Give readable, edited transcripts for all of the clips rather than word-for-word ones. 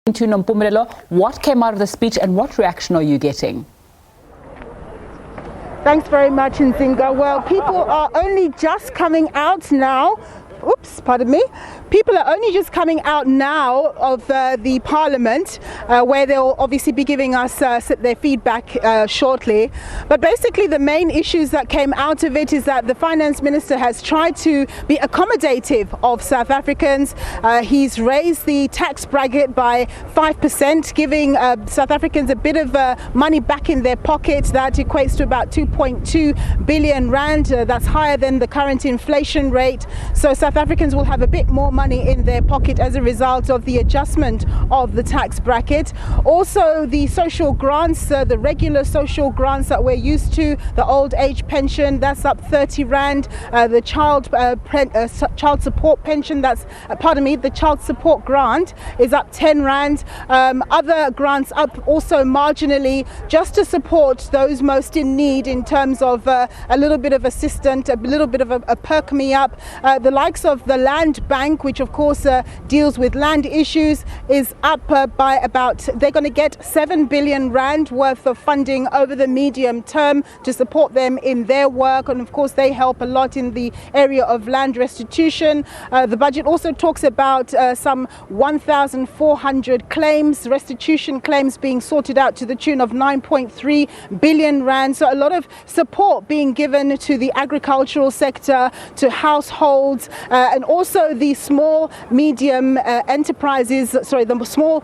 To Nompumelelo, what came out of the speech and what reaction are you getting? Thanks very much, Nzinga. Well, people are only just coming out now. Oops, pardon me. People are only just coming out now of the Parliament, where they'll obviously be giving us their feedback shortly. But basically the main issues that came out of it is that the Finance Minister has tried to be accommodative of South Africans. He's raised the tax bracket by 5%, giving South Africans a bit of money back in their pocket. That equates to about 2.2 billion rand. That's higher than the current inflation rate. So South Africans will have a bit more money in their pocket as a result of the adjustment of the tax bracket. Also, the social grants, the regular social grants that we're used to, the old age pension, that's up 30 rand. The child support pension, the child support grant is up 10 rand. Other grants up also marginally, just to support those most in need in terms of a little bit of assistance, a little bit of a perk me up. The likes of the Land Bank, which of course deals with land issues, is up by about, they're going to get 7 billion rand worth of funding over the medium term to support them in their work, and of course they help a lot in the area of land restitution. The budget also talks about some 1,400 claims, restitution claims being sorted out to the tune of 9.3 billion rand. So a lot of support being given to the agricultural sector, to households, and also the small medium enterprises, the small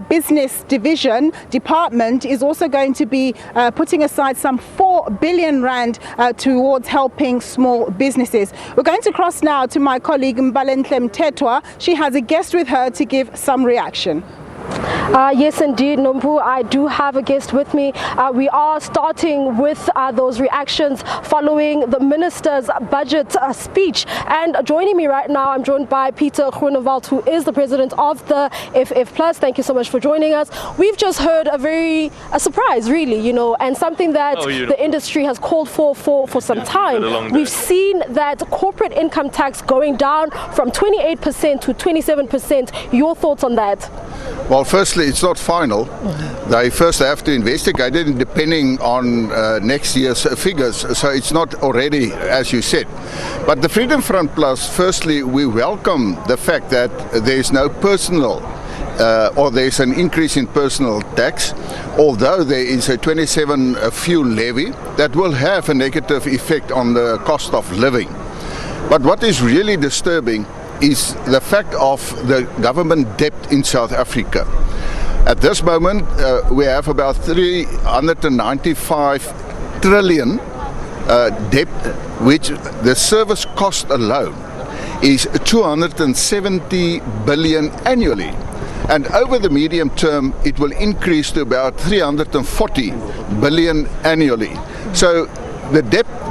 business department is also going to be putting aside some 4 billion rand towards helping small businesses. We're going to cross now to my colleague Mbalenhle Mtetwa. She has a guest with her to give some reaction. Yes, indeed, Nompu, I do have a guest with me. We are starting with those reactions following the Minister's budget speech. And joining me right now, I'm joined by Peter Groenewald, who is the president of the FF Plus. Thank you so much for joining us. We've just heard a surprise, really, and something that the industry has called for some time. We've seen that corporate income tax going down from 28% to 27%. Your thoughts on that? Well, firstly, it's not final. They first have to investigate it, depending on next year's figures. So it's not already, as you said. But the Freedom Front Plus, firstly, we welcome the fact that there is no personal or there's an increase in personal tax, although there is a 27 fuel levy that will have a negative effect on the cost of living. But what is really disturbing is the fact of the government debt in South Africa. At this moment, we have about 395 trillion debt, which the service cost alone is 270 billion annually. And over the medium term, it will increase to about 340 billion annually. So the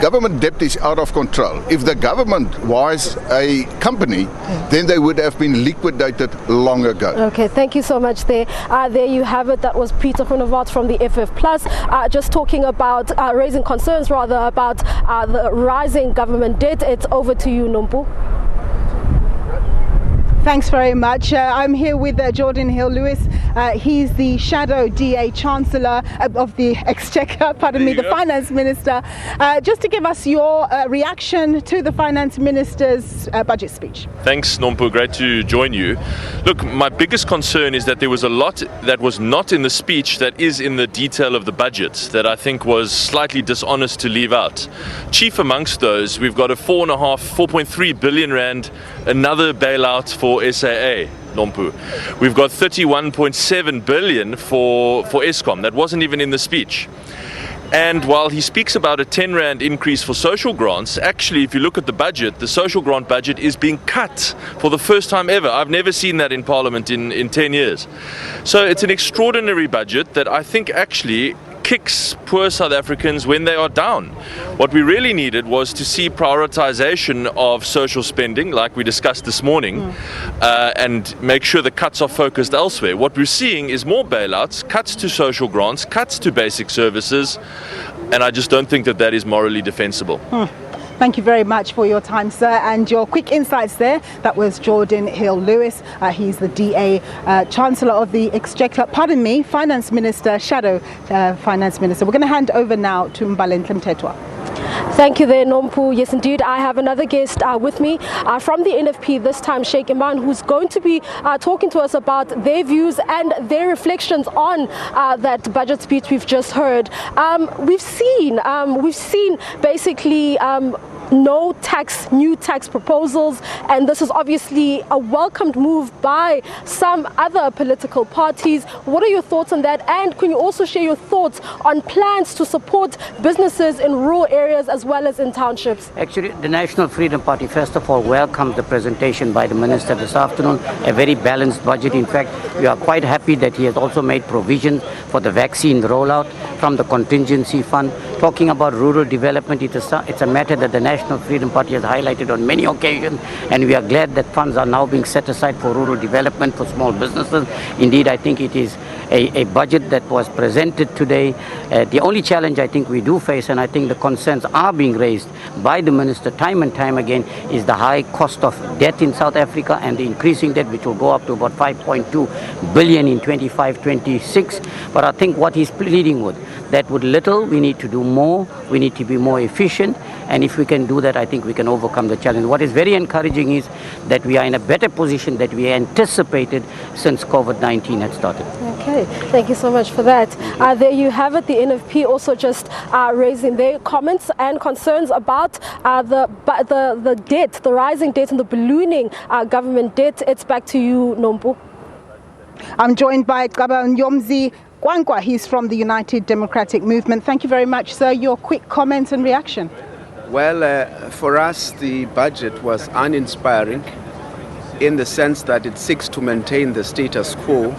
government debt is out of control. If the government was a company, then they would have been liquidated long ago. Okay, thank you so much there. There you have it. That was Peter Groenewald from the FF Plus, just talking about raising concerns rather about the rising government debt. It's over to you, Nompu. Thanks very much. I'm here with Jordan Hill-Lewis. He's the Shadow DA Chancellor of the Exchequer, the Finance Minister. Just to give us your reaction to the Finance Minister's budget speech. Thanks, Nompu. Great to join you. Look, my biggest concern is that there was a lot that was not in the speech that is in the detail of the budget that I think was slightly dishonest to leave out. Chief amongst those, we've got a 4.3 billion rand, another bailout for SAA, Nompu. We've got 31.7 billion for Eskom. That wasn't even in the speech. And while he speaks about a 10 rand increase for social grants, actually, if you look at the budget, the social grant budget is being cut for the first time ever. I've never seen that in Parliament in 10 years. So it's an extraordinary budget that I think actually kicks poor South Africans when they are down. What we really needed was to see prioritization of social spending, like we discussed this morning, and make sure the cuts are focused elsewhere. What we're seeing is more bailouts, cuts to social grants, cuts to basic services, and I just don't think that is morally defensible. Thank you very much for your time, sir, and your quick insights there. That was Jordan Hill-Lewis. He's the DA Chancellor of the Exchequer, Finance Minister, Shadow Finance Minister. We're going to hand over now to Mbalenhle Mthethwa. Thank you there, Nompu. Yes, indeed, I have another guest with me from the NFP, this time Sheikh Iman, who's going to be talking to us about their views and their reflections on that budget speech we've just heard. We've seen basically no new tax proposals, and this is obviously a welcomed move by some other political parties. What are your thoughts on that? And can you also share your thoughts on plans to support businesses in rural areas as well as in townships? Actually, the National Freedom Party, first of all, welcomed the presentation by the Minister this afternoon, a very balanced budget. In fact, we are quite happy that he has also made provision for the vaccine rollout from the contingency fund. Talking about rural development, it's a matter that the National Freedom Party has highlighted on many occasions, and we are glad that funds are now being set aside for rural development for small businesses. Indeed, I think it is a budget that was presented today. The only challenge I think we do face, and I think the concerns are being raised by the Minister time and time again, is the high cost of debt in South Africa and the increasing debt, which will go up to about 5.2 billion in 25-26. But I think what he's pleading with, that with little we need to do more, we need to be more efficient, and if we can do that, I think we can overcome the challenge. What is very encouraging is that we are in a better position that we anticipated since COVID-19 had started. Okay, thank you so much for that. There you have it, the NFP also just raising their comments and concerns about the debt, the rising debt and the ballooning government debt. It's back to you, Nompu. I'm joined by Nyomzi Gwangwa. He's from the United Democratic Movement. Thank you very much, sir. Your quick comment and reaction. Well, for us, the budget was uninspiring in the sense that it seeks to maintain the status quo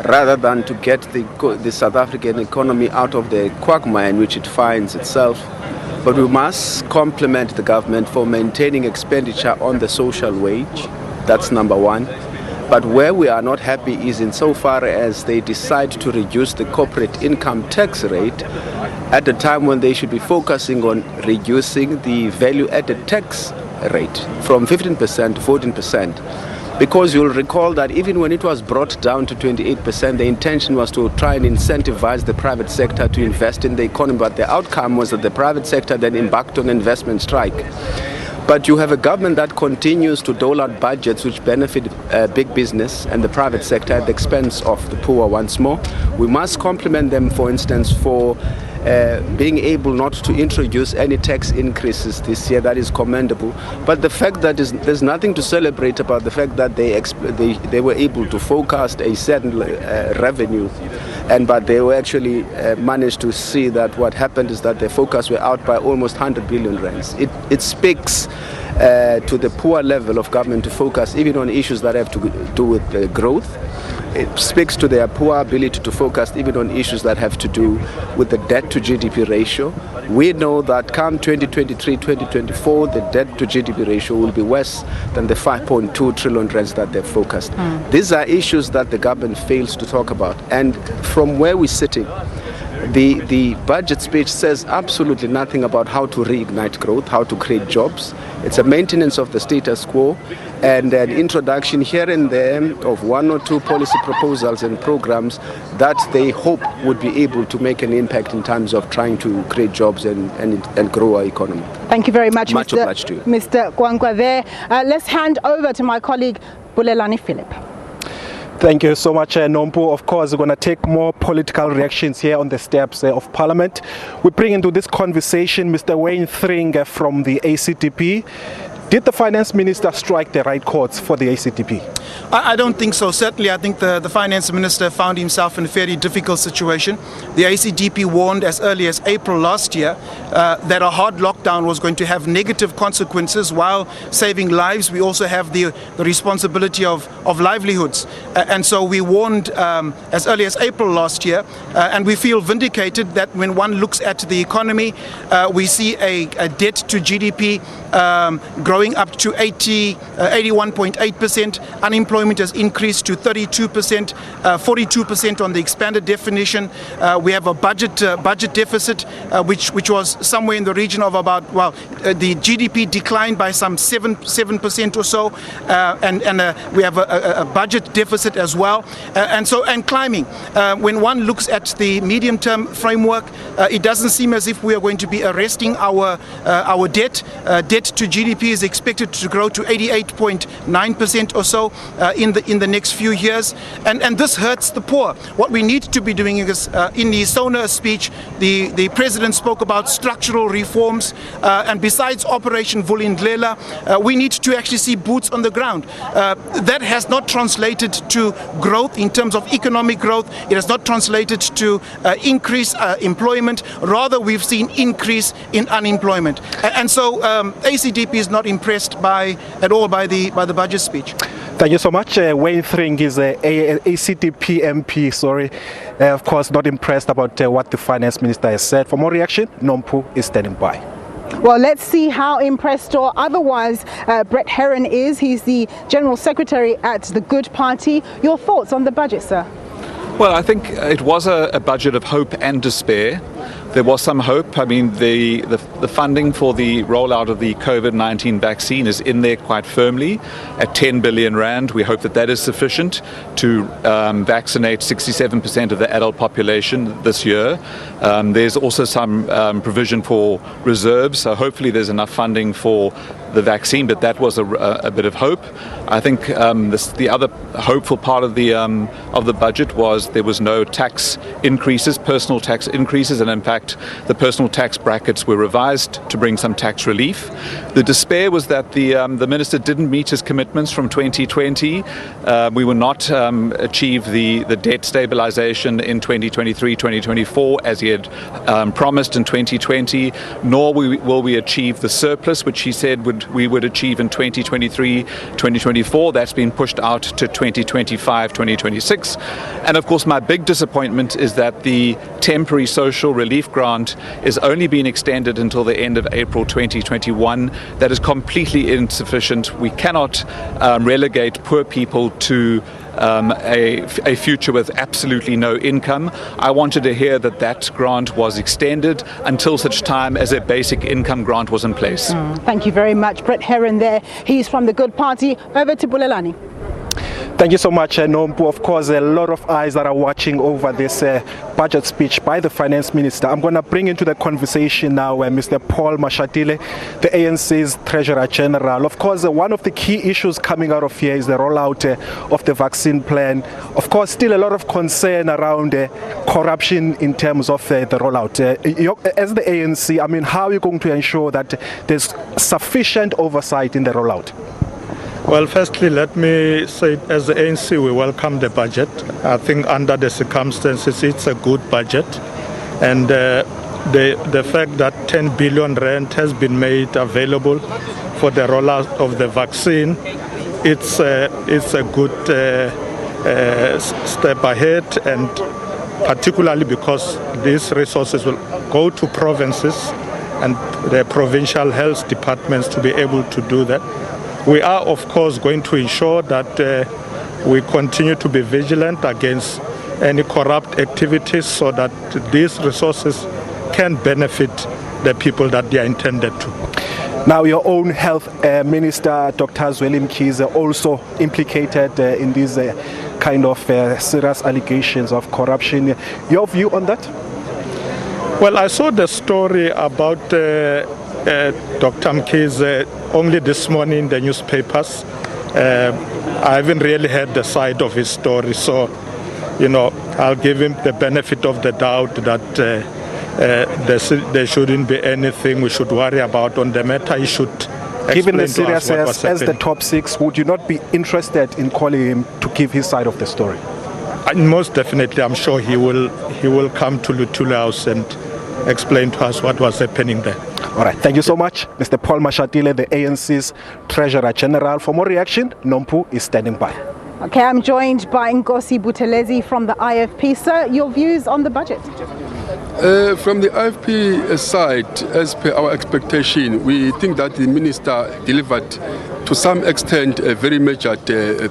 rather than to get the South African economy out of the quagmire in which it finds itself. But we must compliment the government for maintaining expenditure on the social wage. That's number one. But where we are not happy is insofar as they decide to reduce the corporate income tax rate at a time when they should be focusing on reducing the value-added tax rate from 15% to 14%. Because you'll recall that even when it was brought down to 28%, the intention was to try and incentivize the private sector to invest in the economy, but the outcome was that the private sector then embarked on an investment strike. But you have a government that continues to dole out budgets which benefit big business and the private sector at the expense of the poor once more. We must compliment them, for instance, for being able not to introduce any tax increases this year. That is commendable. But the fact that there's nothing to celebrate about the fact that they were able to forecast a certain revenue, but they were actually managed to see that what happened is that their forecasts were out by almost 100 billion rands. It speaks to the poor level of government to focus even on issues that have to do with growth. It speaks to their poor ability to focus even on issues that have to do with the debt to GDP ratio. We know that come 2023-2024, the debt to GDP ratio will be worse than the 5.2 trillion rands that they've focused. These are issues that the government fails to talk about. And from where we're sitting, the budget speech says absolutely nothing about how to reignite growth, how to create jobs. It's a maintenance of the status quo and an introduction here and there of one or two policy proposals and programs that they hope would be able to make an impact in terms of trying to create jobs and grow our economy. Thank you very much, Much obliged to you. Mr. Gwangwa there. Let's hand over to my colleague, Bulelani Philip. Thank you so much, Nompu. Of course, we're going to take more political reactions here on the steps of Parliament. We bring into this conversation Mr. Wayne Thring from the ACDP. Did the Finance Minister strike the right chords for the ACDP? I don't think so. Certainly, I think the Finance Minister found himself in a very difficult situation. The ACDP warned as early as April last year that a hard lockdown was going to have negative consequences. While saving lives, we also have the responsibility of livelihoods. And so we warned as early as April last year, and we feel vindicated that when one looks at the economy, we see a debt to GDP growth growing up to 81.8%. Unemployment has increased to 32%, 42% on the expanded definition. We have a budget deficit, which was somewhere in the region of about, the GDP declined by some 7% or so, and we have a budget deficit as well, and climbing. When one looks at the medium-term framework, it doesn't seem as if we are going to be arresting our debt. Debt to GDP is expected to grow to 88.9% or so in the next few years, and this hurts the poor. What we need to be doing is, in the Sona speech, the president spoke about structural reforms, and besides Operation Vulindlela, we need to actually see boots on the ground. That has not translated to growth in terms of economic growth. It has not translated to increase employment. Rather, we've seen increase in unemployment, and so ACDP is not impressed at all by the budget speech. Thank you so much. Wayne Thring is a ACDP MP, of course not impressed about what the finance minister has said. For more reaction, Nompu is standing by. Well, let's see how impressed or otherwise Brett Heron is. He's the General Secretary at the Good Party. Your thoughts on the budget, sir? Well, I think it was a budget of hope and despair. There was some hope. I mean, the funding for the rollout of the COVID-19 vaccine is in there quite firmly at 10 billion rand. We hope that is sufficient to vaccinate 67% of the adult population this year. There's also some provision for reserves, so hopefully there's enough funding for the vaccine, but that was a bit of hope. I think the other hopeful part of the budget was there was no tax increases, personal tax increases, and in fact the personal tax brackets were revised to bring some tax relief. The despair was that the minister didn't meet his commitments from 2020. We will not achieve the debt stabilization in 2023-2024 as he had promised in 2020, nor will we achieve the surplus which he said we would achieve in 2023-2024. That's been pushed out to 2025-2026. And of course my big disappointment is that the temporary social relief grant is only being extended until the end of April 2021. That is completely insufficient. We cannot relegate poor people to a future with absolutely no income. I wanted to hear that grant was extended until such time as a basic income grant was in place. Thank you very much. Brett Heron there. He's from the Good Party. Over to Bulelani. Thank you so much, Nompu. Of course, a lot of eyes that are watching over this budget speech by the finance minister. I'm going to bring into the conversation now Mr. Paul Mashatile, the ANC's Treasurer General. Of course, one of the key issues coming out of here is the rollout of the vaccine plan. Of course, still a lot of concern around corruption in terms of the rollout. As the ANC, I mean, how are you going to ensure that there's sufficient oversight in the rollout? Well, firstly, let me say, as the ANC, we welcome the budget. I think under the circumstances, it's a good budget. And the fact that 10 billion rand has been made available for the rollout of the vaccine, it's a good step ahead, and particularly because these resources will go to provinces and the provincial health departments to be able to do that. We are, of course, going to ensure that we continue to be vigilant against any corrupt activities so that these resources can benefit the people that they are intended to. Now, your own health minister, Dr. Zweli Mkhize, also implicated in these kind of serious allegations of corruption. Your view on that? Well, I saw the story about Dr. Mkhize only this morning in the newspapers. I haven't really heard the side of his story, so I'll give him the benefit of the doubt that there shouldn't be anything we should worry about on the matter. He should explain given the to us what was seriousness as the happening. top six, would you not be interested in calling him to give his side of the story? Most definitely, I'm sure he will come to Luthuli House and explain to us what was happening there. All right, thank you so much, Mr. Paul Mashatile, the ANC's Treasurer General. For more reaction, Nompu is standing by. Okay, I'm joined by Nkosi Buthelezi from the IFP. Sir, your views on the budget? From the IFP side, as per our expectation, we think that the Minister delivered to some extent a very measured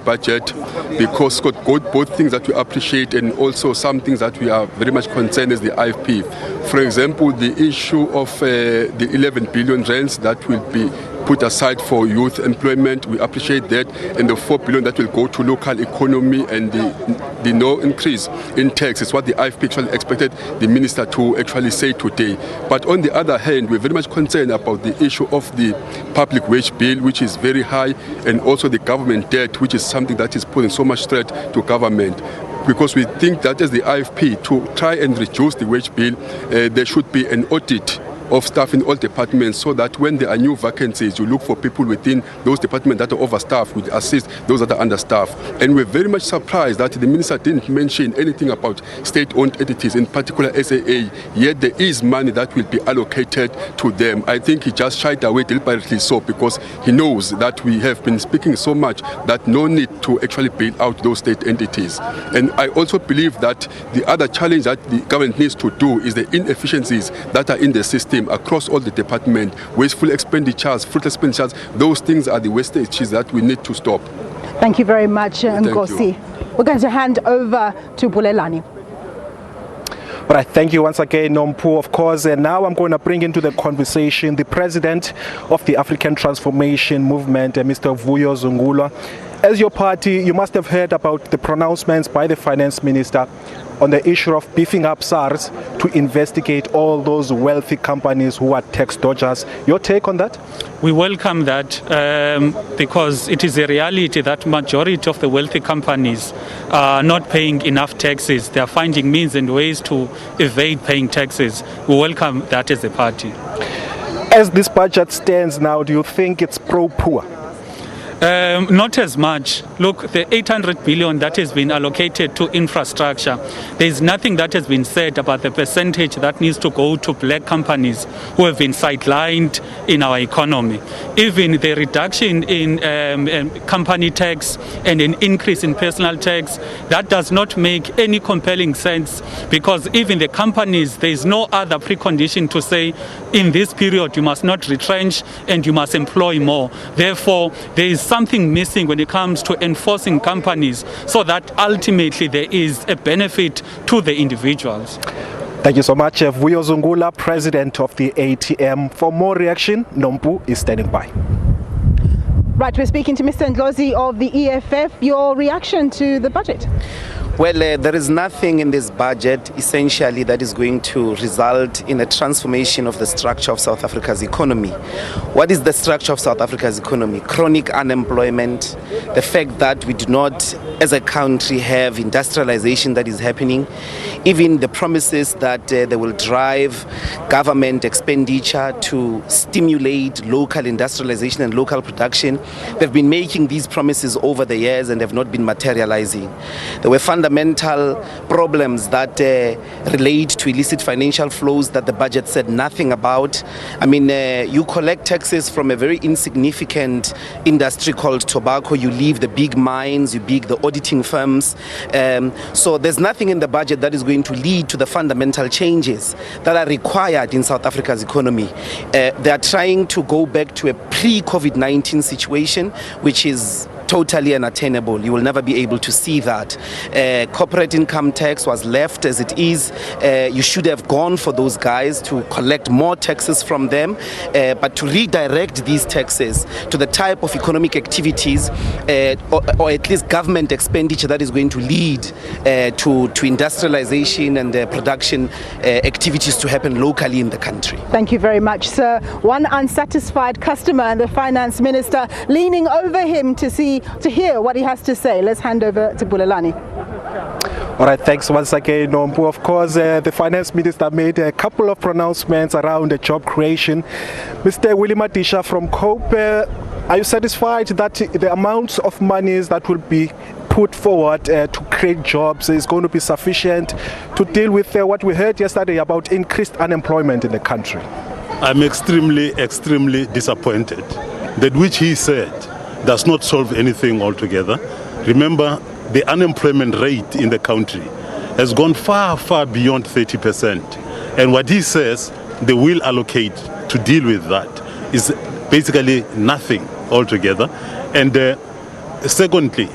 budget, because got both things that we appreciate and also some things that we are very much concerned as the IFP. For example, the issue of the 11 billion rands that will be put aside for youth employment, we appreciate that, and the 4 billion that will go to local economy, and the no increase in tax is what the IFP actually expected the Minister to actually say today. But on the other hand, we're very much concerned about the issue of the public wage bill, which is very high, and also the government debt, which is something that is putting so much threat to government. Because we think that as the IFP, to try and reduce the wage bill, there should be an audit of staff in all departments, so that when there are new vacancies, you look for people within those departments that are overstaffed, would assist those that are understaffed. And we're very much surprised that the Minister didn't mention anything about state-owned entities, in particular SAA, yet there is money that will be allocated to them. I think he just shied away deliberately so, because he knows that we have been speaking so much that no need to actually bail out those state entities. And I also believe that the other challenge that the government needs to do is the inefficiencies that are in the system across all the departments, wasteful expenditures, fruitless expenditures. Those things are the wastages that we need to stop. Thank you very much, Nkosi. We're going to hand over to Bulelani. All right, thank you once again, Nompu, of course. And now I'm going to bring into the conversation the president of the African Transformation Movement, Mr. Vuyo Zungula. As your party, you must have heard about the pronouncements by the finance minister on the issue of beefing up SARS to investigate all those wealthy companies who are tax dodgers. Your take on that? We welcome that because it is a reality that majority of the wealthy companies are not paying enough taxes. They are finding means and ways to evade paying taxes. We welcome that as a party. As this budget stands now, do you think it's pro-poor? Not as much. Look, the 800 billion that has been allocated to infrastructure, there is nothing that has been said about the percentage that needs to go to black companies who have been sidelined in our economy. Even the reduction in company tax and an increase in personal tax, that does not make any compelling sense, because even the companies, there is no other precondition to say in this period you must not retrench and you must employ more. Therefore, there is something missing when it comes to enforcing companies, so that ultimately there is a benefit to the individuals. Thank you so much, Vuyo Zungula, president of the ATM. For more reaction, Nompu is standing by. Right, we're speaking to Mr. Ndlozi of the EFF. Your reaction to the budget? Well, there is nothing in this budget essentially that is going to result in a transformation of the structure of South Africa's economy. What is the structure of South Africa's economy? Chronic unemployment, the fact that we do not, as a country, have industrialization that is happening, even the promises that they will drive government expenditure to stimulate local industrialization and local production. They've been making these promises over the years and have not been materializing. There were fundamental problems that relate to illicit financial flows that the budget said nothing about. I mean, you collect taxes from a very insignificant industry called tobacco. You leave the big mines, you leave the auditing firms. So there's nothing in the budget that is going to lead to the fundamental changes that are required in South Africa's economy. They are trying to go back to a pre-COVID-19 situation, which is totally unattainable. You will never be able to see that. Corporate income tax was left as it is. You should have gone for those guys to collect more taxes from them, but to redirect these taxes to the type of economic activities or at least government expenditure that is going to lead to industrialization and production activities to happen locally in the country. Thank you very much, sir. One unsatisfied customer and the finance minister leaning over him to hear what he has to say. Let's hand over to Bulelani. All right, thanks once again, Nompu. Of course, the finance minister made a couple of pronouncements around the job creation. Mr. Willie Madisha from COPE, are you satisfied that the amounts of monies that will be put forward to create jobs is going to be sufficient to deal with what we heard yesterday about increased unemployment in the country? I'm extremely disappointed that which he said does not solve anything altogether. Remember, the unemployment rate in the country has gone far beyond 30%. And what he says they will allocate to deal with that is basically nothing altogether. And secondly,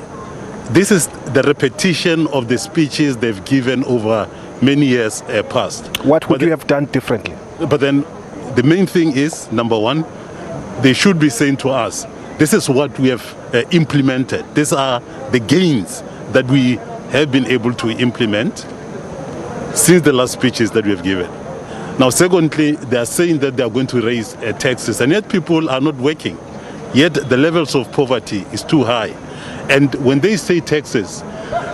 this is the repetition of the speeches they've given over many years past. What would you have done differently? But then the main thing is, number one, they should be saying to us, this is what we have implemented. These are the gains that we have been able to implement since the last speeches that we have given. Now, secondly, they are saying that they are going to raise taxes, and yet people are not working. Yet the levels of poverty is too high. And when they say taxes,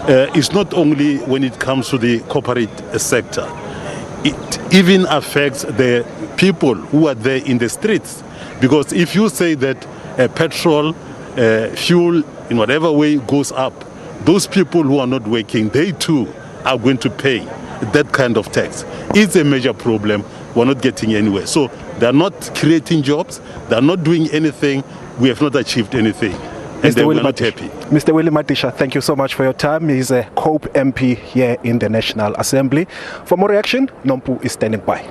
it's not only when it comes to the corporate sector. It even affects the people who are there in the streets. Because if you say that petrol, fuel, in whatever way goes up, those people who are not working, they too are going to pay that kind of tax. It's a major problem. We're not getting anywhere. So they're not creating jobs. They're not doing anything. We have not achieved anything. And we're not happy. Mr. Willie Matisha, thank you so much for your time. He's a COPE MP here in the National Assembly. For more reaction, Nompu is standing by.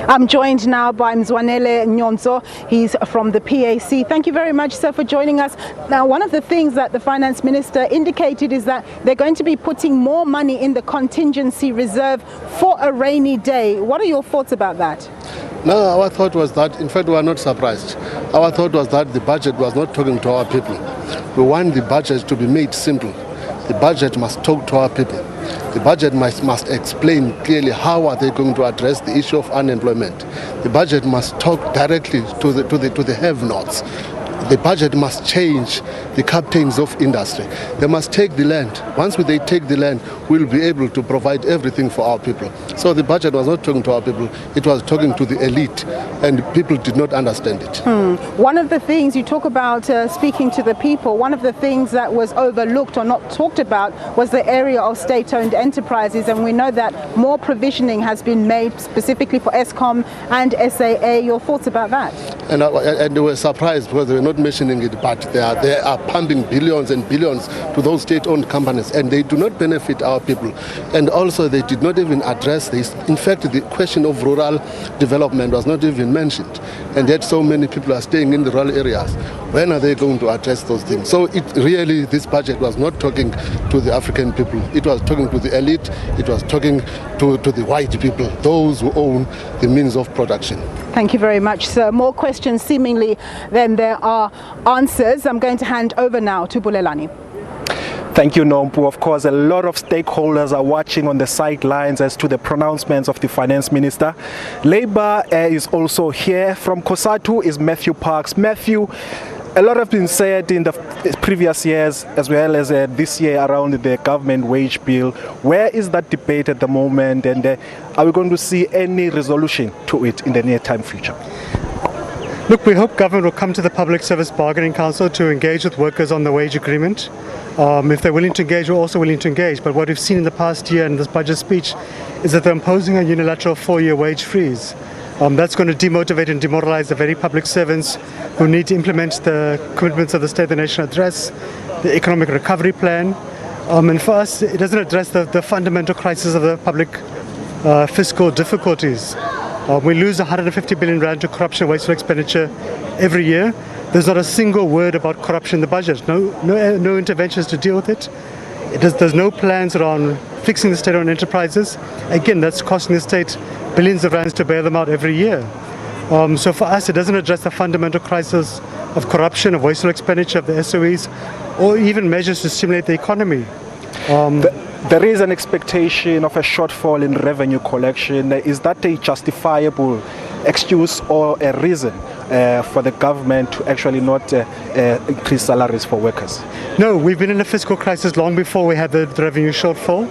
I'm joined now by Mzwanele Nyonzo. He's from the PAC. Thank you very much, sir, for joining us. Now, one of the things that the Finance Minister indicated is that they're going to be putting more money in the contingency reserve for a rainy day. What are your thoughts about that? No, our thought was that, in fact, we are not surprised. Our thought was that the budget was not talking to our people. We want the budget to be made simple. The budget must talk to our people. The budget must explain clearly how are they going to address the issue of unemployment. The budget must talk directly to the have-nots. The budget must change the captains of industry. They must take the land. Once they take the land, we'll be able to provide everything for our people. So the budget was not talking to our people, it was talking to the elite, and people did not understand it. One of the things you talk about speaking to the people, one of the things that was overlooked or not talked about was the area of state-owned enterprises, and we know that more provisioning has been made specifically for Eskom and SAA. Your thoughts about that? And they were surprised because they were not mentioning it, but they are pumping billions and billions to those state-owned companies, and they do not benefit our people. And also they did not even address this. In fact, the question of rural development was not even mentioned, and yet so many people are staying in the rural areas. When are they going to address those things? So this budget was not talking to the African people. It was talking to the elite. It was talking to the white people, those who own the means of production. Thank you very much, sir. More questions seemingly than there are answers. I'm going to hand over now to Bulelani. Thank you, Nompu. Of course, a lot of stakeholders are watching on the sidelines as to the pronouncements of the Finance Minister. Labour is also here. From COSATU is Matthew Parks. Matthew, a lot has been said in the previous years as well as this year around the government wage bill. Where is that debate at the moment, and are we going to see any resolution to it in the near time future? Look, we hope government will come to the Public Service Bargaining Council to engage with workers on the wage agreement. If they're willing to engage, we're also willing to engage. But what we've seen in the past year in this budget speech is that they're imposing a unilateral 4-year wage freeze. That's going to demotivate and demoralize the very public servants who need to implement the commitments of the State of the Nation Address, the Economic Recovery Plan. And for us, it doesn't address the fundamental crisis of the public fiscal difficulties. We lose 150 billion rand to corruption and wasteful expenditure every year. There's not a single word about corruption in the budget. No interventions to deal with it. There's no plans around fixing the state-owned enterprises. Again, that's costing the state billions of rands to bail them out every year. So for us, it doesn't address the fundamental crisis of corruption, of wasteful expenditure, of the SOEs, or even measures to stimulate the economy. There is an expectation of a shortfall in revenue collection. Is that a justifiable excuse or a reason for the government to actually not increase salaries for workers? No, we've been in a fiscal crisis long before we had the revenue shortfall.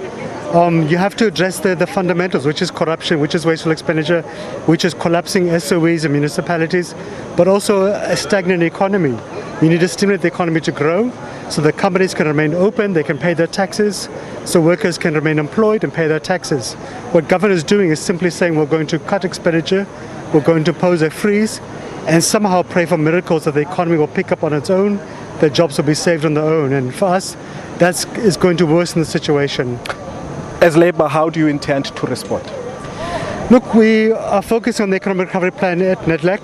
You have to address the fundamentals, which is corruption, which is wasteful expenditure, which is collapsing SOEs and municipalities, but also a stagnant economy. You need to stimulate the economy to grow so that companies can remain open, they can pay their taxes, so workers can remain employed and pay their taxes. What government is doing is simply saying we're going to cut expenditure, we're going to impose a freeze, and somehow pray for miracles that the economy will pick up on its own, that jobs will be saved on their own. And for us, that is going to worsen the situation. As Labour, how do you intend to respond? Look, we are focusing on the economic recovery plan at NEDLAC,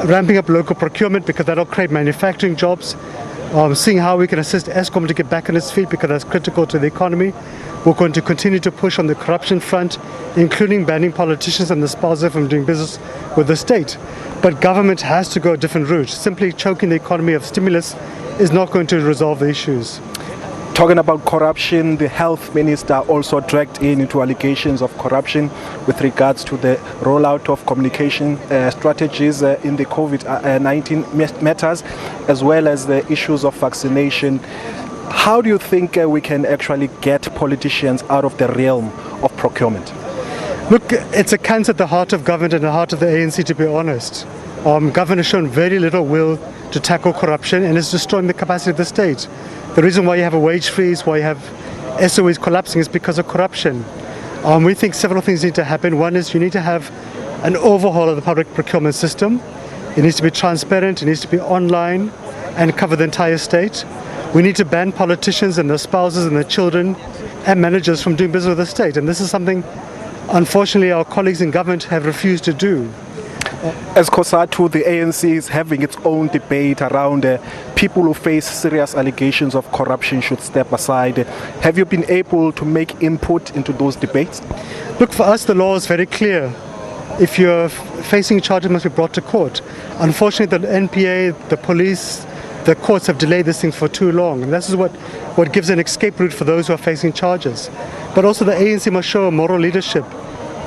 ramping up local procurement because that'll create manufacturing jobs, seeing how we can assist Eskom to get back on its feet because that's critical to the economy. We're going to continue to push on the corruption front, including banning politicians and the sponsor from doing business with the state. But government has to go a different route. Simply choking the economy of stimulus is not going to resolve the issues. Talking about corruption, the health minister also dragged into allegations of corruption with regards to the rollout of communication strategies in the COVID-19 matters, as well as the issues of vaccination. How do you think we can actually get politicians out of the realm of procurement? Look, it's a cancer at the heart of government and the heart of the ANC, to be honest. Government has shown very little will to tackle corruption and is destroying the capacity of the state. The reason why you have a wage freeze, why you have SOEs collapsing is because of corruption. We think several things need to happen. One is you need to have an overhaul of the public procurement system. It needs to be transparent, it needs to be online and cover the entire state. We need to ban politicians and their spouses and their children and managers from doing business with the state. And this is something, unfortunately, our colleagues in government have refused to do. As COSATU, the ANC is having its own debate around people who face serious allegations of corruption should step aside. Have you been able to make input into those debates? Look, for us, the law is very clear. If you're facing charges, it must be brought to court. Unfortunately, the NPA, the police, the courts have delayed this thing for too long. And this is what gives an escape route for those who are facing charges. But also the ANC must show a moral leadership.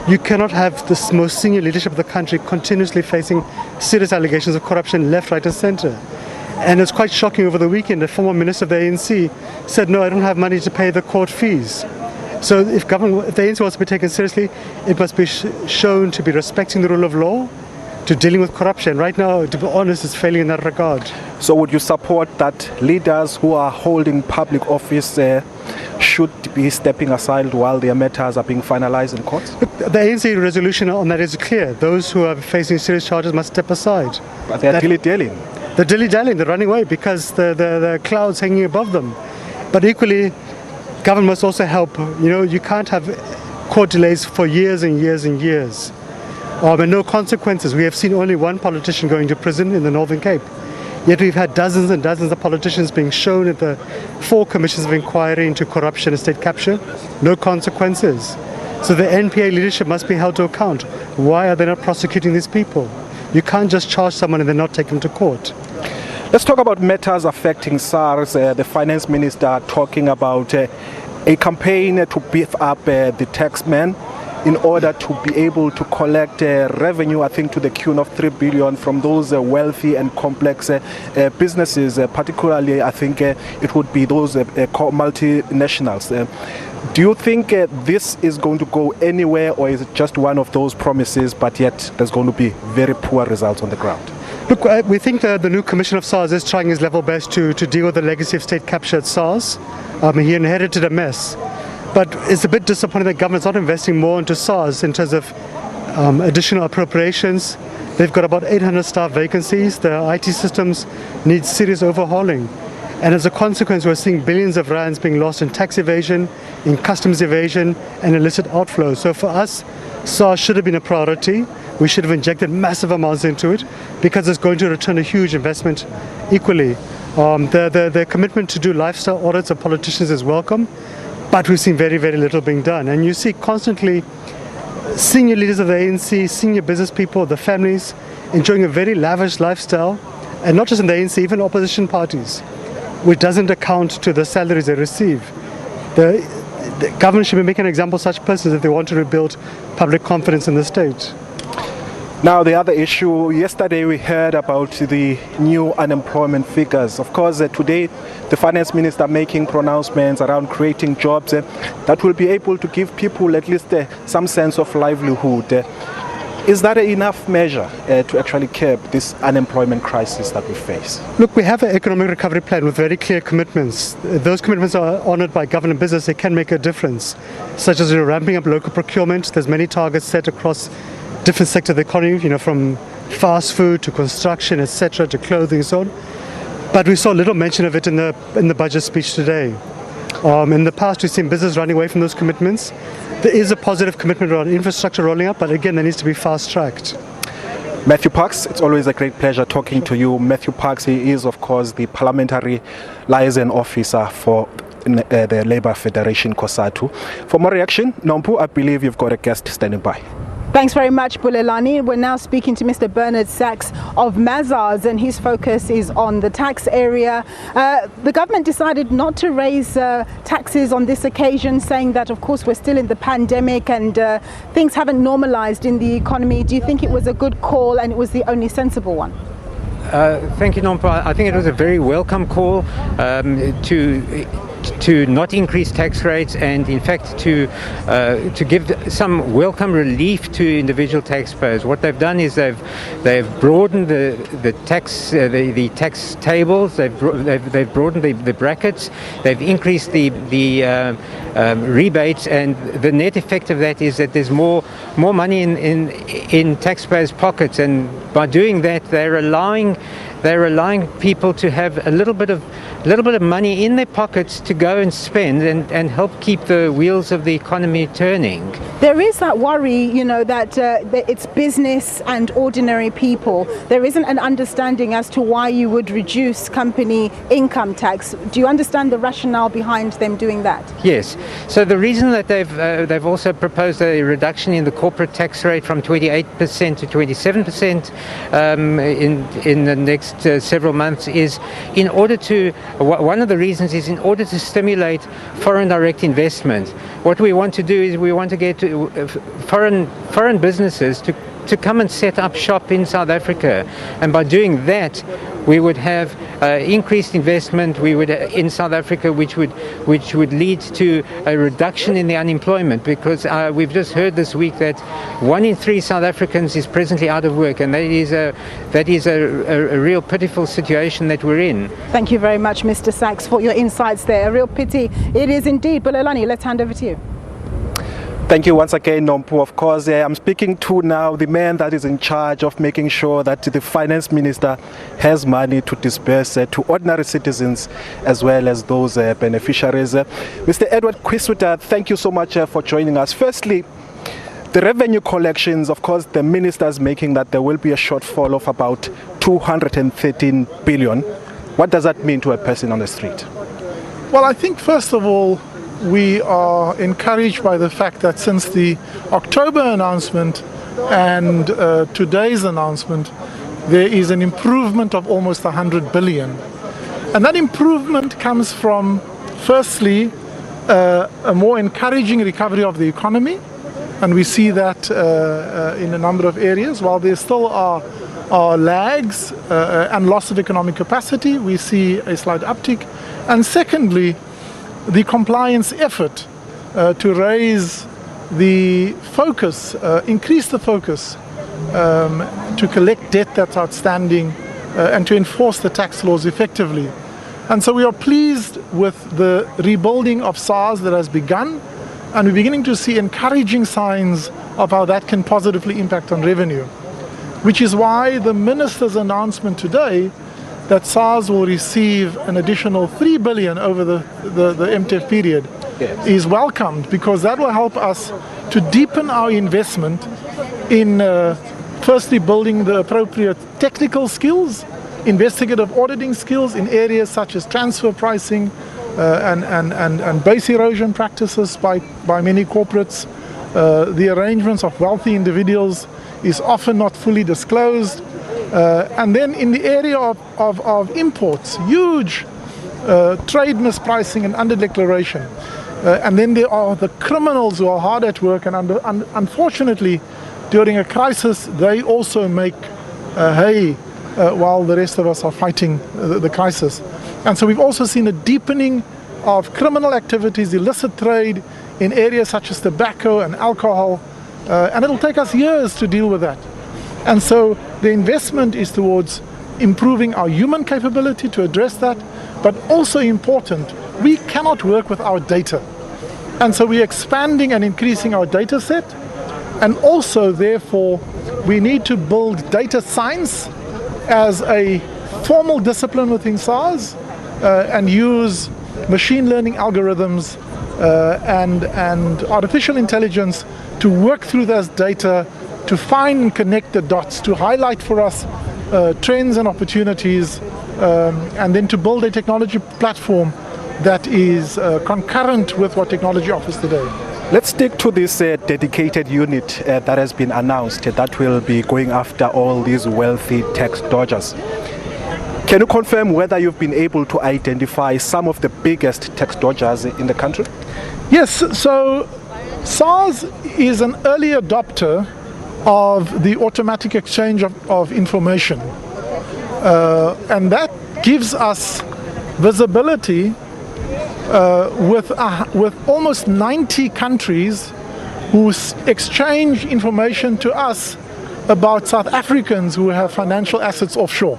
You cannot have the most senior leadership of the country continuously facing serious allegations of corruption left, right and centre. And it's quite shocking over the weekend, the former minister of the ANC said, no, I don't have money to pay the court fees. So if the ANC wants to be taken seriously, it must be shown to be respecting the rule of law, to dealing with corruption. Right now, to be honest, it's failing in that regard. So would you support that leaders who are holding public office should be stepping aside while their matters are being finalized in court? The ANC resolution on that is clear. Those who are facing serious charges must step aside. But they're dilly-dallying. They're dilly-dallying, they're running away because the clouds hanging above them. But equally, government must also help. You know, you can't have court delays for years and years and years. And no consequences. We have seen only one politician going to prison in the Northern Cape. Yet we've had dozens and dozens of politicians being shown at the 4 commissions of inquiry into corruption and state capture. No consequences. So the NPA leadership must be held to account. Why are they not prosecuting these people? You can't just charge someone and then not take them to court. Let's talk about matters affecting SARS. The finance minister talking about a campaign to beef up the taxman in order to be able to collect revenue, I think, to the tune of 3 billion from those wealthy and complex businesses, particularly, I think, it would be those multinationals. Do you think this is going to go anywhere, or is it just one of those promises, but yet there's going to be very poor results on the ground? Look, we think the new commissioner of SARS is trying his level best to deal with the legacy of state capture at SARS. He inherited a mess. But it's a bit disappointing that government's not investing more into SARS in terms of additional appropriations. They've got about 800 staff vacancies. Their IT systems need serious overhauling. And as a consequence, we're seeing billions of rands being lost in tax evasion, in customs evasion, and illicit outflows. So for us, SARS should have been a priority. We should have injected massive amounts into it because it's going to return a huge investment equally. The commitment to do lifestyle audits of politicians is welcome. But we've seen very, very little being done. And you see constantly senior leaders of the ANC, senior business people, the families, enjoying a very lavish lifestyle. And not just in the ANC, even opposition parties, which doesn't account to the salaries they receive. The government should be making an example of such persons if they want to rebuild public confidence in the state. Now, the other issue, yesterday we heard about the new unemployment figures. Of course, today the finance minister making pronouncements around creating jobs that will be able to give people at least some sense of livelihood. Is that enough measure to actually curb this unemployment crisis that we face? Look, we have an economic recovery plan with very clear commitments. Those commitments are honoured by government and business. They can make a difference, such as ramping up local procurement. There's many targets set across different sectors of the economy, from fast food to construction, etc., to clothing and so on. But we saw little mention of it in the budget speech today. In the past, we've seen business running away from those commitments. There is a positive commitment around infrastructure rolling out, but again, that needs to be fast-tracked. Matthew Parks, it's always a great pleasure talking to you. Matthew Parks, he is, of course, the Parliamentary Liaison Officer for the Labour Federation, COSATU. For more reaction, Nompu, I believe you've got a guest standing by. Thanks very much, Bulelani. We're now speaking to Mr. Bernard Sachs of Mazars, and his focus is on the tax area. The government decided not to raise taxes on this occasion, saying that, of course, we're still in the pandemic and things haven't normalized in the economy. Do you think it was a good call and it was the only sensible one? Thank you, Nompa. I think it was a very welcome call to not increase tax rates, and in fact to give some welcome relief to individual taxpayers. What they've done is they've broadened the tax tables. They've broadened the brackets. They've increased the rebates, and the net effect of that is that there's more money in taxpayers' pockets. And by doing that, they're allowing people to have a little bit of money in their pockets to go and spend and help keep the wheels of the economy turning. There is that worry, that it's business and ordinary people. There isn't an understanding as to why you would reduce company income tax. Do you understand the rationale behind them doing that? Yes. So the reason that they've also proposed a reduction in the corporate tax rate from 28% to 27% in the next several months is in order to, one of the reasons is in order to stimulate foreign direct investment. What we want to do is we want to get foreign businesses to come and set up shop in South Africa, and by doing that we would have increased investment in South Africa, which would lead to a reduction in the unemployment, because we've just heard this week that 1 in 3 South Africans is presently out of work, and that is a real pitiful situation that we're in. Thank you very much, Mr. Sachs, for your insights there. A real pity it is indeed. Bulelani, let's hand over to you. Thank you once again, Nompu. Of course, I'm speaking to now the man that is in charge of making sure that the finance minister has money to disperse to ordinary citizens as well as those beneficiaries. Mr. Edward Quiswita, thank you so much for joining us. Firstly, the revenue collections, of course, the minister is making that there will be a shortfall of about 213 billion. What does that mean to a person on the street? Well, I think first of all, we are encouraged by the fact that since the October announcement and today's announcement, there is an improvement of almost 100 billion. And that improvement comes from, firstly, a more encouraging recovery of the economy. And we see that in a number of areas. While there still are lags and loss of economic capacity, we see a slight uptick. And secondly, the compliance effort to raise the focus, increase the focus to collect debt that's outstanding and to enforce the tax laws effectively. And so we are pleased with the rebuilding of SARS that has begun, and we're beginning to see encouraging signs of how that can positively impact on revenue, which is why the minister's announcement today that SARS will receive an additional 3 billion over the MTF period is welcomed, because that will help us to deepen our investment in firstly building the appropriate technical skills, investigative auditing skills in areas such as transfer pricing and base erosion practices by many corporates. The arrangements of wealthy individuals is often not fully disclosed. And then in the area of imports, huge trade mispricing and underdeclaration. And then there are the criminals who are hard at work, and unfortunately, during a crisis, they also make hay while the rest of us are fighting the crisis. And so we've also seen a deepening of criminal activities, illicit trade in areas such as tobacco and alcohol, and it'll take us years to deal with that. And so the investment is towards improving our human capability to address that, but also important, we cannot work without data. And so we're expanding and increasing our data set, and also therefore we need to build data science as a formal discipline within SARS and use machine learning algorithms and artificial intelligence to work through those data, to find and connect the dots, to highlight for us trends and opportunities, and then to build a technology platform that is concurrent with what technology offers today. Let's stick to this dedicated unit that has been announced that will be going after all these wealthy tax dodgers. Can you confirm whether you've been able to identify some of the biggest tax dodgers in the country? Yes, so SARS is an early adopter of the automatic exchange of information, and that gives us visibility with almost 90 countries who exchange information to us about South Africans who have financial assets offshore.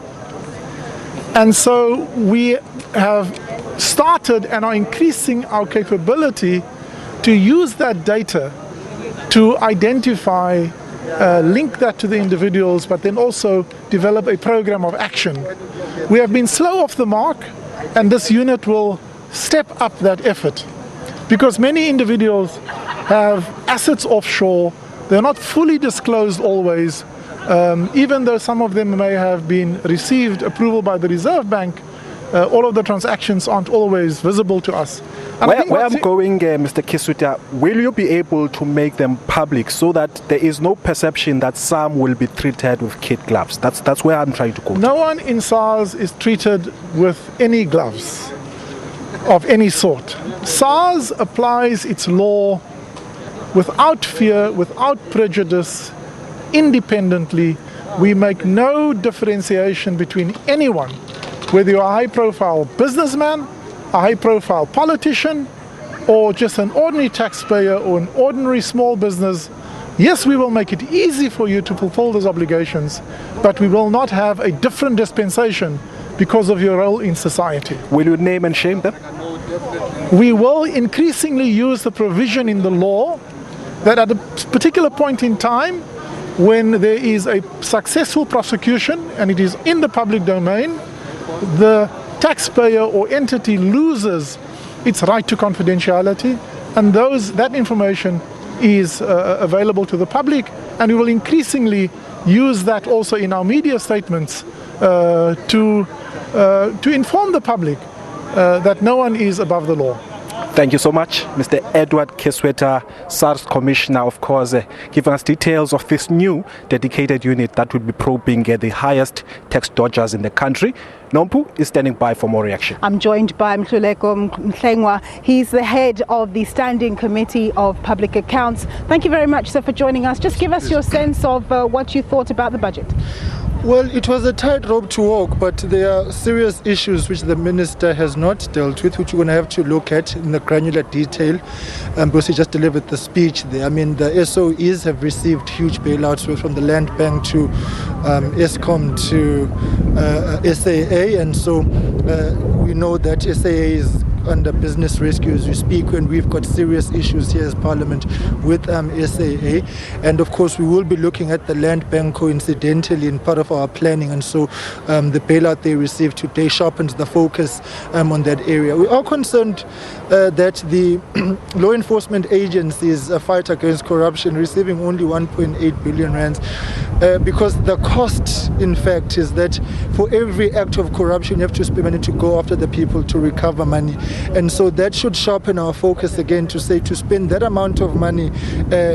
And so we have started and are increasing our capability to use that data to identify, link that to the individuals, but then also develop a program of action. We have been slow off the mark, and this unit will step up that effort, because many individuals have assets offshore. They're not fully disclosed always, even though some of them may have been received approval by the Reserve Bank. All of the transactions aren't always visible to us. Where I'm going, Mr. Kisweta, will you be able to make them public so that there is no perception that some will be treated with kid gloves? That's where I'm trying to go. No one in SARS is treated with any gloves of any sort. SARS applies its law without fear, without prejudice, independently. We make no differentiation between anyone, whether you're a high-profile businessman, a high-profile politician, or just an ordinary taxpayer or an ordinary small business. Yes, we will make it easy for you to fulfill those obligations, but we will not have a different dispensation because of your role in society. Will you name and shame them? We will increasingly use the provision in the law that at a particular point in time, when there is a successful prosecution and it is in the public domain, the taxpayer or entity loses its right to confidentiality, and that information is available to the public, and we will increasingly use that also in our media statements to inform the public that no one is above the law. Thank you so much, Mr. Edward Kisweta, SARS Commissioner, of course, giving us details of this new dedicated unit that will be probing the highest tax dodgers in the country. Nompu is standing by for more reaction. I'm joined by Mhluleko Mhlengwa. He's the head of the Standing Committee of Public Accounts. Thank you very much, sir, for joining us. Just give us your sense of what you thought about the budget. Well, it was a tightrope to walk, but there are serious issues which the minister has not dealt with, which we're going to have to look at in the granular detail. Because he just delivered the speech there. I mean, the SOEs have received huge bailouts from the Land Bank to Eskom to SAA, and so we know that SAA is under business rescue as we speak, and we've got serious issues here as Parliament with SAA, and of course we will be looking at the Land Bank coincidentally in part of our planning, and so the bailout they received today sharpens the focus on that area. We are concerned that the law enforcement agencies fight against corruption receiving only 1.8 billion rands because the cost in fact is that for every act of corruption you have to spend money to go after the people to recover money. And so that should sharpen our focus again to say to spend that amount of money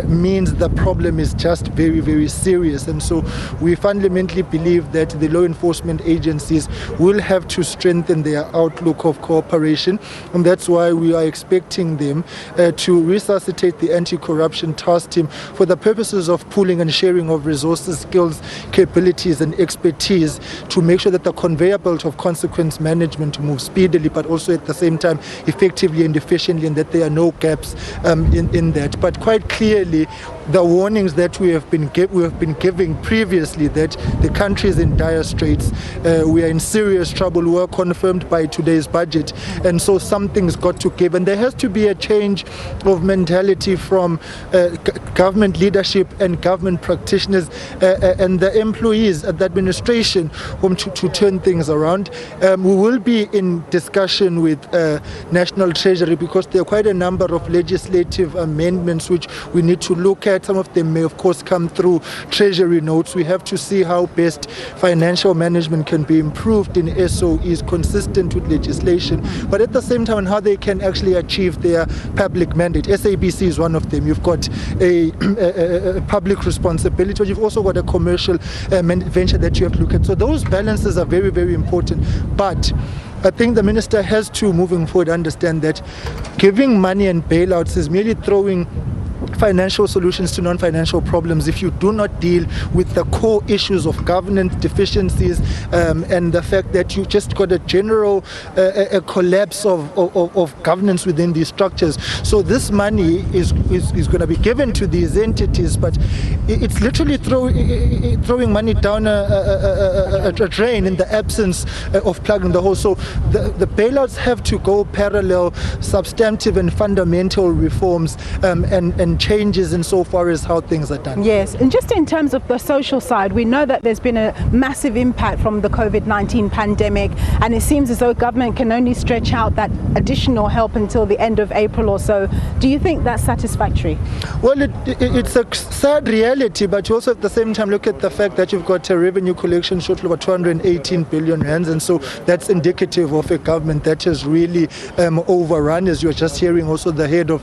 means the problem is just very, very serious. And so we fundamentally believe that the law enforcement agencies will have to strengthen their outlook of cooperation. And that's why we are expecting them to resuscitate the anti-corruption task team for the purposes of pooling and sharing of resources, skills, capabilities and expertise to make sure that the conveyor belt of consequence management moves speedily, but also at the same time effectively and efficiently, and that there are no gaps in that. But quite clearly, the warnings that we have been giving previously, that the country is in dire straits. We are in serious trouble. Were confirmed by today's budget, and so something's got to give. And there has to be a change of mentality from government leadership and government practitioners and the employees at the administration to turn things around. We will be in discussion with National Treasury because there are quite a number of legislative amendments which we need to look at. Some of them may of course come through Treasury notes. We have to see how best financial management can be improved in SOEs consistent with legislation, but at the same time how they can actually achieve their public mandate. SABC is one of them. You've got a public responsibility, but you've also got a commercial venture that you have to look at. So those balances are very, very important. But I think the minister has to, moving forward, understand that giving money and bailouts is merely throwing financial solutions to non-financial problems if you do not deal with the core issues of governance deficiencies and the fact that you just got a general a collapse of governance within these structures. So this money is going to be given to these entities, but it's literally throwing money down a drain in the absence of plugging the hole. So the bailouts have to go parallel substantive and fundamental reforms and changes insofar as how things are done. Yes, and just in terms of the social side, we know that there's been a massive impact from the COVID-19 pandemic, and it seems as though government can only stretch out that additional help until the end of April or so. Do you think that's satisfactory? Well, it's a sad reality, but you also at the same time look at the fact that you've got a revenue collection shortfall of 218 billion rands, and so that's indicative of a government that has really overrun, as you're just hearing also the head of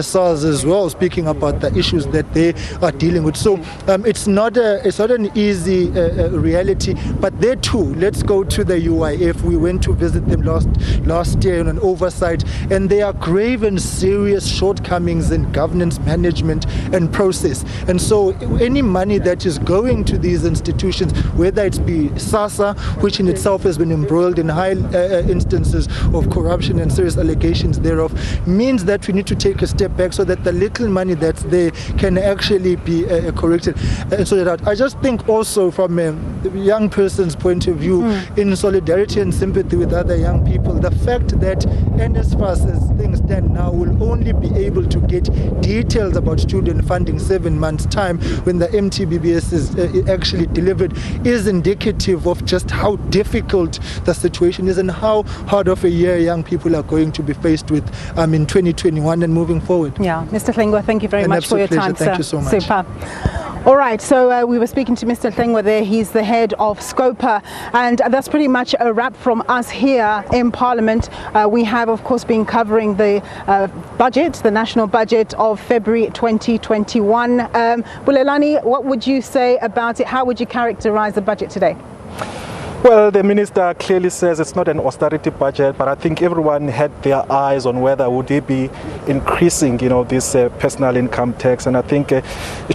SARS as well speaking about the issues that they are dealing with. So it's not an easy reality, but there too, let's go to the UIF. We went to visit them last year on an oversight, and there are grave and serious shortcomings in governance, management and process. And so any money that is going to these institutions, whether it be SASSA, which in itself has been embroiled in high instances of corruption and serious allegations thereof, means that we need to take a step back so that the little money that's there can actually be corrected. So that I just think also from a young person's point of view, in solidarity and sympathy with other young people, the fact that NSFAS as things stand now will only be able to get details about student funding 7 months time when the MTBBS is actually delivered is indicative of just how difficult the situation is and how hard of a year young people are going to be faced with in 2021 and moving forward. Yeah, Mr. Tlengwa, thank you very much for your time, sir. Thank you so much. Super. All right, so we were speaking to Mr. Tlengwa there. He's the head of SCOPA, and that's pretty much a wrap from us here in Parliament. We have, of course, been covering the budget, the national budget of February 2021. Bulelani, what would you say about it? How would you characterize the budget today? Well, the minister clearly says it's not an austerity budget, but I think everyone had their eyes on whether would they be increasing, this personal income tax, and I think it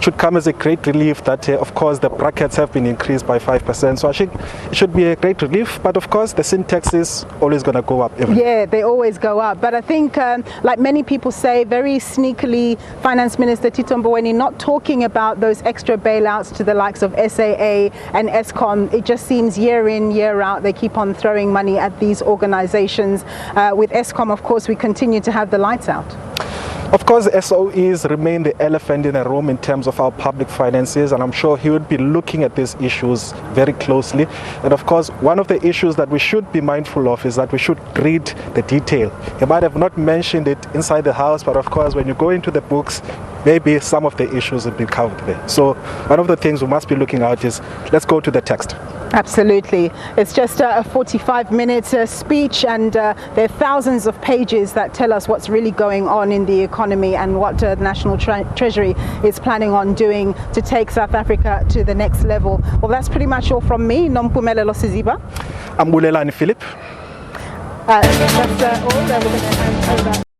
should come as a great relief that, of course, the brackets have been increased by 5%. So I think it should be a great relief, but of course, the sin tax is always going to go up. Yeah, they always go up, but I think, like many people say, very sneakily, Finance Minister Tito Mboweni not talking about those extra bailouts to the likes of SAA and Eskom. It just seems year in, year out, they keep on throwing money at these organizations. With Eskom, of course, we continue to have the lights out. Of course, SOEs remain the elephant in the room in terms of our public finances, and I'm sure he would be looking at these issues very closely. And of course, one of the issues that we should be mindful of is that we should read the detail. He might have not mentioned it inside the House, but of course, when you go into the books, maybe some of the issues will be covered there. So one of the things we must be looking at is, let's go to the text. Absolutely. It's just a 45-minute speech, and there are thousands of pages that tell us what's really going on in the economy and what the National Treasury is planning on doing to take South Africa to the next level. Well, that's pretty much all from me. Nompumelelo Siziba. I'm Bulelani Philip. That's all that we're going to hand over.